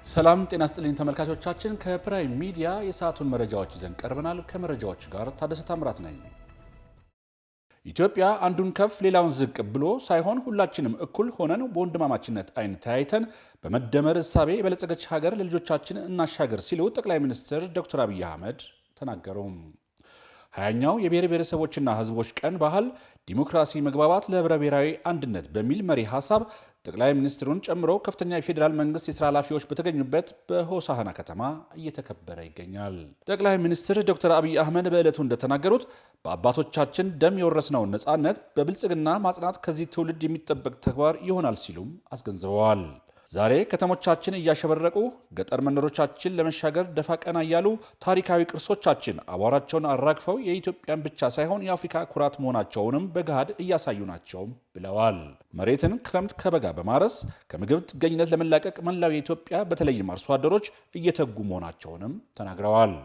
ሰላም ጤና ይስጥልኝ ተመልካቾቻችን ከፕራይም ሚዲያ የሰዓቱን መረጃዎች ይዘን ቀርበናል። ከመረጃዎች ጋር ታደሰ ታምራት ነኝ። ኢትዮጵያ አንዱን ከፍ ሌላውን ዝቅ ብሎ ሳይሆን ሁላችንም እኩል ሆነን በወንድማማችነት አይን ተያይተን በመደመር እሳቤ የበለጸገች ሀገር ለልጆቻችን እናሻገር ሲሉ ጠቅላይ ሚኒስትር ዶክተር አብይ አህመድ ተናገሩ። 20ኛው የብሔር ብሔረሰቦችና ሕዝቦች ቀን ባህል ዲሞክራሲ፣ መግባባት ለህብረ ብሔራዊ አንድነት በሚል መሪ ሐሳብ ጠቅላይ ሚኒስትሩን ጨምሮ ከፍተኛ የፌዴራል መንግስት የሥራ ኃላፊዎች በተገኙበት በሆሳዕና ከተማ እየተከበረ ይገኛል። ጠቅላይ ሚኒስትር ዶክተር አብይ አህመድ በዕለቱ እንደተናገሩት በአባቶቻችን ደም የወረስነውን ነፃነት በብልጽግና ማጽናት ከዚህ ትውልድ የሚጠበቅ ተግባር ይሆናል ሲሉም አስገንዝበዋል። ዛሬ ከተሞቻችን እያሸበረቁ ገጠር መንደሮቻችን ለመሻገር ደፋ ቀና እያሉ ታሪካዊ ቅርሶቻችን አቧራቸውን አራግፈው የኢትዮጵያን ብቻ ሳይሆን የአፍሪካ ኩራት መሆናቸውንም በገሃድ እያሳዩ ናቸው ብለዋል። መሬትን ክረምት ከበጋ በማረስ ከምግብ ጥገኝነት ለመላቀቅ መላው የኢትዮጵያ በተለይም አርሶ አደሮች እየተጉ መሆናቸውንም ተናግረዋል።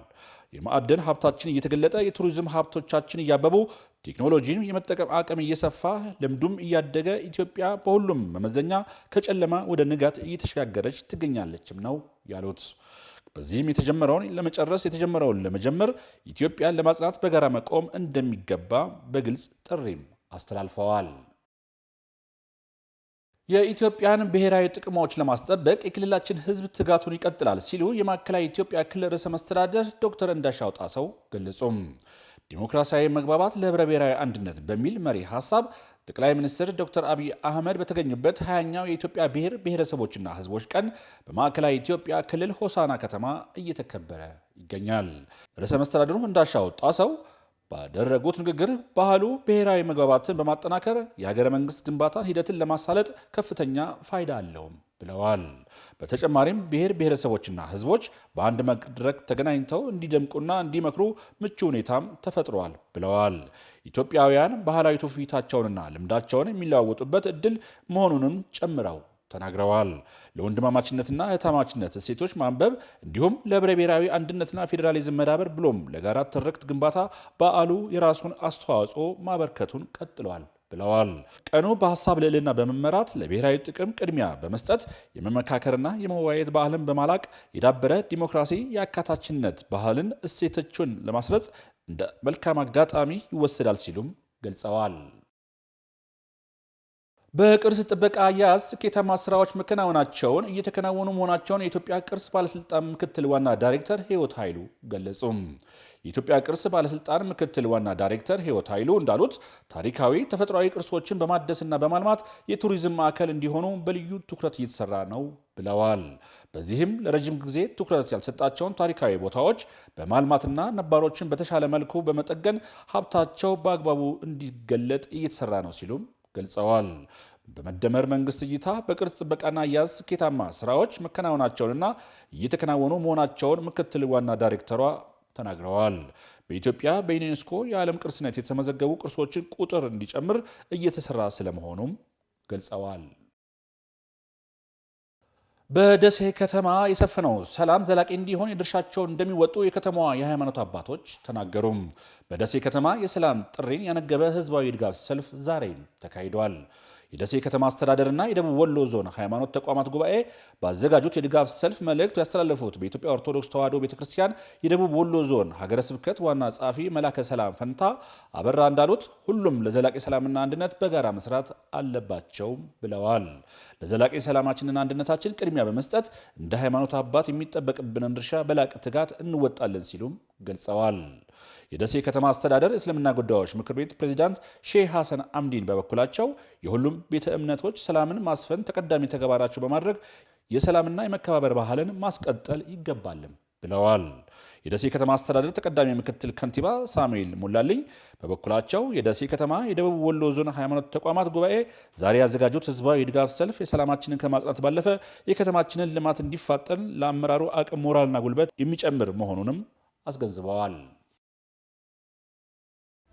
የማዕድን ሀብታችን እየተገለጠ የቱሪዝም ሀብቶቻችን እያበቡ ቴክኖሎጂን የመጠቀም አቅም እየሰፋ ልምዱም እያደገ ኢትዮጵያ በሁሉም መመዘኛ ከጨለማ ወደ ንጋት እየተሸጋገረች ትገኛለችም ነው ያሉት። በዚህም የተጀመረውን ለመጀመር ኢትዮጵያን ለማጽናት በጋራ መቆም እንደሚገባ በግልጽ ጥሪም አስተላልፈዋል። የኢትዮጵያን ብሔራዊ ጥቅሞች ለማስጠበቅ የክልላችን ሕዝብ ትጋቱን ይቀጥላል ሲሉ የማዕከላዊ ኢትዮጵያ ክልል ርዕሰ መስተዳድር ዶክተር እንዳሻው ጣሰው ገለጹም። ዲሞክራሲያዊ መግባባት ለህብረ ብሔራዊ አንድነት በሚል መሪ ሐሳብ ጠቅላይ ሚኒስትር ዶክተር አብይ አህመድ በተገኙበት 20ኛው የኢትዮጵያ ብሔር ብሔረሰቦችና ሕዝቦች ቀን በማዕከላዊ ኢትዮጵያ ክልል ሆሳዕና ከተማ እየተከበረ ይገኛል። ርዕሰ መስተዳድሩ እንዳሻው ጣሰው ባደረጉት ንግግር ባህሉ ብሔራዊ መግባባትን በማጠናከር የሀገረ መንግስት ግንባታን ሂደትን ለማሳለጥ ከፍተኛ ፋይዳ አለውም ብለዋል። በተጨማሪም ብሔር ብሔረሰቦችና ህዝቦች በአንድ መድረክ ተገናኝተው እንዲደምቁና እንዲመክሩ ምቹ ሁኔታም ተፈጥሯል ብለዋል። ኢትዮጵያውያን ባህላዊ ትውፊታቸውንና ልምዳቸውን የሚለዋወጡበት እድል መሆኑንም ጨምረው ተናግረዋል። ለወንድማማችነትና እህትማማችነት እሴቶች ማንበብ እንዲሁም ለህብረ ብሔራዊ አንድነትና ፌዴራሊዝም መዳበር ብሎም ለጋራ ትርክት ግንባታ በዓሉ የራሱን አስተዋጽኦ ማበርከቱን ቀጥሏል ብለዋል። ቀኑ በሀሳብ ልዕልና በመመራት ለብሔራዊ ጥቅም ቅድሚያ በመስጠት የመመካከርና የመወያየት ባህልን በማላቅ የዳበረ ዲሞክራሲ፣ የአካታችነት ባህልን እሴቶችን ለማስረጽ እንደ መልካም አጋጣሚ ይወሰዳል ሲሉም ገልጸዋል። በቅርስ ጥበቃ አያያዝ ስኬታማ ስራዎች መከናወናቸውን እየተከናወኑ መሆናቸውን የኢትዮጵያ ቅርስ ባለስልጣን ምክትል ዋና ዳይሬክተር ህይወት ኃይሉ ገለጹ። የኢትዮጵያ ቅርስ ባለስልጣን ምክትል ዋና ዳይሬክተር ህይወት ኃይሉ እንዳሉት ታሪካዊ ተፈጥሯዊ ቅርሶችን በማደስና በማልማት የቱሪዝም ማዕከል እንዲሆኑ በልዩ ትኩረት እየተሰራ ነው ብለዋል። በዚህም ለረጅም ጊዜ ትኩረት ያልሰጣቸውን ታሪካዊ ቦታዎች በማልማትና ነባሮችን በተሻለ መልኩ በመጠገን ሀብታቸው በአግባቡ እንዲገለጥ እየተሰራ ነው ሲሉም ገልጸዋል። በመደመር መንግስት እይታ በቅርስ ጥበቃና አያያዝ ስኬታማ ስራዎች መከናወናቸውንና እየተከናወኑ መሆናቸውን ምክትል ዋና ዳይሬክተሯ ተናግረዋል። በኢትዮጵያ በዩኔስኮ የዓለም ቅርስነት የተመዘገቡ ቅርሶችን ቁጥር እንዲጨምር እየተሰራ ስለመሆኑም ገልጸዋል። በደሴ ከተማ የሰፈነው ሰላም ዘላቂ እንዲሆን የድርሻቸውን እንደሚወጡ የከተማዋ የሃይማኖት አባቶች ተናገሩ። በደሴ ከተማ የሰላም ጥሪን ያነገበ ህዝባዊ ድጋፍ ሰልፍ ዛሬም ተካሂዷል። የደሴ ከተማ አስተዳደርና የደቡብ ወሎ ዞን ሃይማኖት ተቋማት ጉባኤ ባዘጋጁት የድጋፍ ሰልፍ መልእክት ያስተላለፉት በኢትዮጵያ ኦርቶዶክስ ተዋሕዶ ቤተክርስቲያን የደቡብ ወሎ ዞን ሀገረ ስብከት ዋና ጸሐፊ መላከ ሰላም ፈንታ አበራ እንዳሉት ሁሉም ለዘላቂ ሰላምና አንድነት በጋራ መስራት አለባቸው ብለዋል። ለዘላቂ ሰላማችንና አንድነታችን ቅድሚያ በመስጠት እንደ ሃይማኖት አባት የሚጠበቅብንን ድርሻ በላቅ ትጋት እንወጣለን ሲሉም ገልጸዋል። የደሴ ከተማ አስተዳደር እስልምና ጉዳዮች ምክር ቤት ፕሬዝዳንት ሼህ ሐሰን አምዲን በበኩላቸው የሁሉም ቤተ እምነቶች ሰላምን ማስፈን ተቀዳሚ ተግባራቸው በማድረግ የሰላምና የመከባበር ባህልን ማስቀጠል ይገባልም ብለዋል። የደሴ ከተማ አስተዳደር ተቀዳሚ ምክትል ከንቲባ ሳሙኤል ሞላልኝ በበኩላቸው የደሴ ከተማ የደቡብ ወሎ ዞን ሃይማኖት ተቋማት ጉባኤ ዛሬ ያዘጋጁት ህዝባዊ የድጋፍ ሰልፍ የሰላማችንን ከማጽናት ባለፈ የከተማችንን ልማት እንዲፋጠን ለአመራሩ አቅም፣ ሞራልና ጉልበት የሚጨምር መሆኑንም አስገንዝበዋል።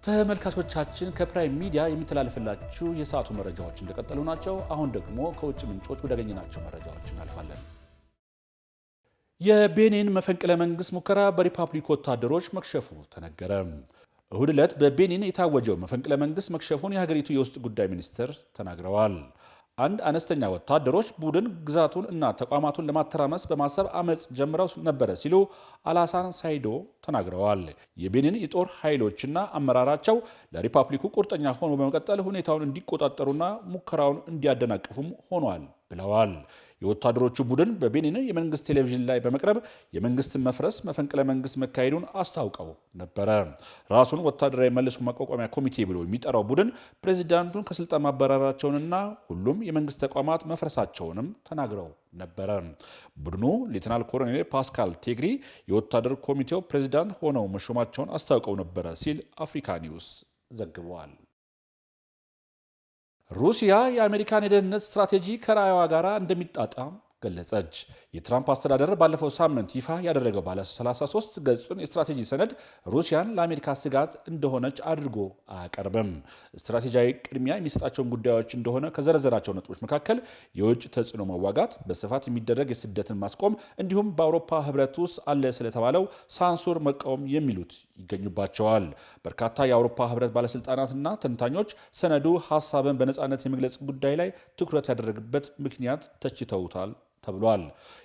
ተመልካቾቻችን ከፕራይም ሚዲያ የሚተላለፍላችሁ የሰዓቱ መረጃዎች እንደቀጠሉ ናቸው። አሁን ደግሞ ከውጭ ምንጮች ወዳገኘናቸው መረጃዎች እናልፋለን። የቤኒን መፈንቅለ መንግስት ሙከራ በሪፐብሊክ ወታደሮች መክሸፉ ተነገረ። እሁድ ዕለት በቤኒን የታወጀው መፈንቅለ መንግስት መክሸፉን የሀገሪቱ የውስጥ ጉዳይ ሚኒስትር ተናግረዋል። አንድ አነስተኛ ወታደሮች ቡድን ግዛቱን እና ተቋማቱን ለማተራመስ በማሰብ አመጽ ጀምረው ነበር ሲሉ አላሳን ሳይዶ ተናግረዋል። የቤኒን የጦር ኃይሎችና አመራራቸው ለሪፐብሊኩ ቁርጠኛ ሆኖ በመቀጠል ሁኔታውን እንዲቆጣጠሩና ሙከራውን እንዲያደናቅፉም ሆኗል ብለዋል። የወታደሮቹ ቡድን በቤኒን የመንግስት ቴሌቪዥን ላይ በመቅረብ የመንግስትን መፍረስ መፈንቅለ መንግስት መካሄዱን አስታውቀው ነበረ። ራሱን ወታደራዊ መልሶ ማቋቋሚያ ኮሚቴ ብሎ የሚጠራው ቡድን ፕሬዚዳንቱን ከስልጣን ማባረራቸውንና ሁሉም የመንግስት ተቋማት መፍረሳቸውንም ተናግረው ነበረ። ቡድኑ ሌተናል ኮሎኔል ፓስካል ቴግሪ የወታደር ኮሚቴው ፕሬዚዳንት ሆነው መሾማቸውን አስታውቀው ነበረ ሲል አፍሪካ ኒውስ ዘግቧል። ሩሲያ የአሜሪካን የደህንነት ስትራቴጂ ከራዕይዋ ጋር እንደሚጣጣም ገለጸች። የትራምፕ አስተዳደር ባለፈው ሳምንት ይፋ ያደረገው ባለ 33 ገጹን የስትራቴጂ ሰነድ ሩሲያን ለአሜሪካ ስጋት እንደሆነች አድርጎ አያቀርብም። ስትራቴጂያዊ ቅድሚያ የሚሰጣቸውን ጉዳዮች እንደሆነ ከዘረዘራቸው ነጥቦች መካከል የውጭ ተጽዕኖ መዋጋት፣ በስፋት የሚደረግ የስደትን ማስቆም እንዲሁም በአውሮፓ ህብረት ውስጥ አለ ስለተባለው ሳንሱር መቃወም የሚሉት ይገኙባቸዋል። በርካታ የአውሮፓ ህብረት ባለስልጣናትና ተንታኞች ሰነዱ ሀሳብን በነፃነት የመግለጽ ጉዳይ ላይ ትኩረት ያደረገበት ምክንያት ተችተውታል ተብሏል።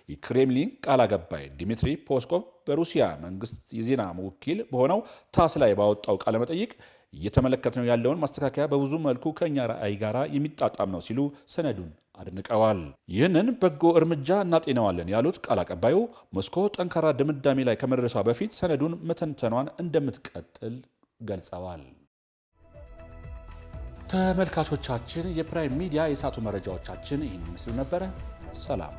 የክሬምሊን ቃል አቀባይ ዲሚትሪ ፔስኮቭ በሩሲያ መንግስት የዜና ወኪል በሆነው ታስ ላይ ባወጣው ቃለ መጠይቅ እየተመለከትነው ያለውን ማስተካከያ በብዙ መልኩ ከእኛ ራዕይ ጋር የሚጣጣም ነው ሲሉ ሰነዱን አድንቀዋል። ይህንን በጎ እርምጃ እናጤነዋለን ያሉት ቃል አቀባዩ ሞስኮ ጠንካራ ድምዳሜ ላይ ከመድረሷ በፊት ሰነዱን መተንተኗን እንደምትቀጥል ገልጸዋል። ተመልካቾቻችን የፕራይም ሚዲያ የሰዓቱ መረጃዎቻችን ይህን ይመስሉ ነበረ። ሰላም